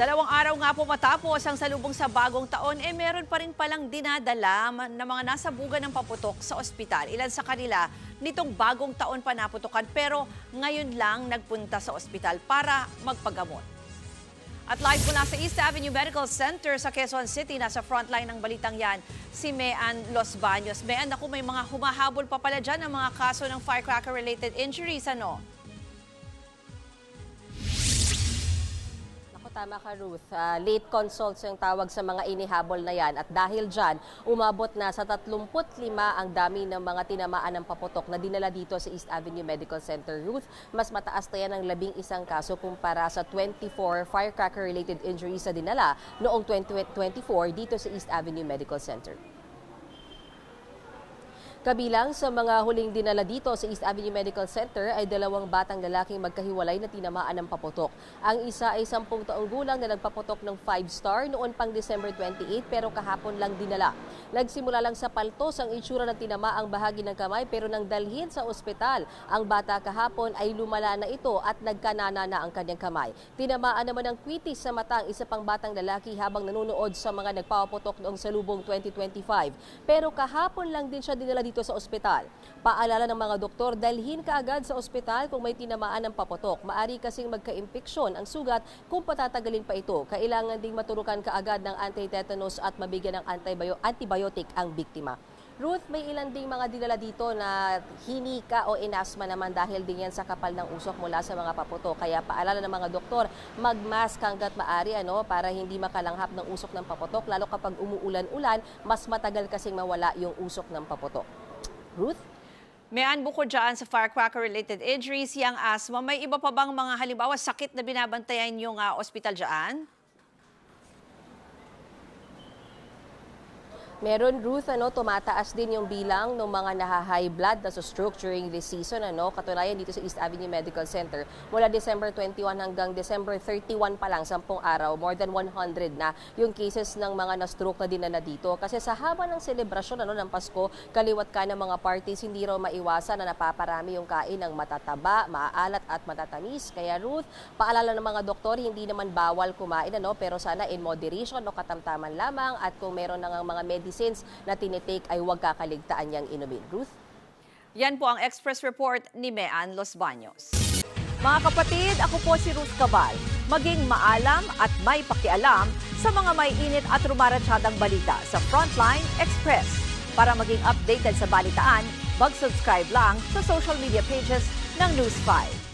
Dalawang araw nga po matapos ang salubong sa bagong taon, meron pa rin palang dinadala na mga nasa buga ng paputok sa ospital. Ilan sa kanila nitong bagong taon pa naputukan pero ngayon lang nagpunta sa ospital para magpagamot. At live mula sa East Avenue Medical Center sa Quezon City, nasa frontline ng balitang yan, si Mean Los Baños. Mean, ako may mga humahabol pa pala dyan ng mga kaso ng firecracker-related injuries, ano? Tama ka, Ruth. Late consults yung tawag sa mga inihabol na yan. At dahil dyan, umabot na sa 35 ang dami ng mga tinamaan ng paputok na dinala dito sa East Avenue Medical Center. Ruth, mas mataas na yan ng 11 kaso kumpara sa 24 firecracker-related injuries na dinala noong 2024 dito sa East Avenue Medical Center. Kabilang sa mga huling dinala dito sa East Avenue Medical Center ay 2 batang lalaking magkahiwalay na tinamaan ng paputok. Ang isa ay 10 taong gulang na nagpaputok ng 5-star noon pang December 28 pero kahapon lang dinala. Nagsimula lang sa paltos ang itsura ng tinamaang bahagi ng kamay pero nang dalhin sa ospital, ang bata kahapon ay lumala na ito at nagkanana na ang kanyang kamay. Tinamaan naman ng kwitis sa mata ang isa pang batang lalaki habang nanonood sa mga nagpapaputok noong salubong 2025. Pero kahapon lang din siya dinala dito sa ospital. Paalala ng mga doktor, dalhin kaagad sa ospital kung may tinamaan ng paputok. Maari kasing magka-impeksyon ang sugat kung patatagalin pa ito. Kailangan ding maturukan kaagad ng anti-tetanus at mabigyan ng antibiotic ang biktima. Ruth, may ilan ding mga dinala dito na hinika o inasma naman dahil din yan sa kapal ng usok mula sa mga paputok. Kaya paalala ng mga doktor, mag-mask hanggat maaari para hindi makalanghap ng usok ng paputok. Lalo kapag umuulan-ulan, mas matagal kasing mawala yung usok ng paputok. Ruth? Mean, bukod dyan sa firecracker-related injuries, yung asthma, may iba pa bang mga halimbawa sakit na binabantayan yung ospital dyan? Meron, Ruth, tumataas din yung bilang ng mga naha-high blood na sa stroke during this season. Katunayan dito sa East Avenue Medical Center, mula December 21 hanggang December 31 pa lang, 10 araw, more than 100 na yung cases ng mga na-stroke na dinala dito. Kasi sa haba ng selebrasyon ng Pasko, kaliwat ka ng mga parties, hindi raw maiwasan na napaparami yung kain ng matataba, maaalat at matatamis. Kaya Ruth, paalala ng mga doktor, hindi naman bawal kumain, pero sana in moderation o katamtaman lamang at kung meron ng mga medicines na tinitake ay huwag kakaligtaan niyang inumin. Ruth? Yan po ang Express Report ni Mean Los Baños. Mga kapatid, ako po si Ruth Cabal. Maging maalam at may pakialam sa mga may init at rumaratsyadang balita sa Frontline Express. Para maging updated sa balitaan, mag-subscribe lang sa social media pages ng News 5.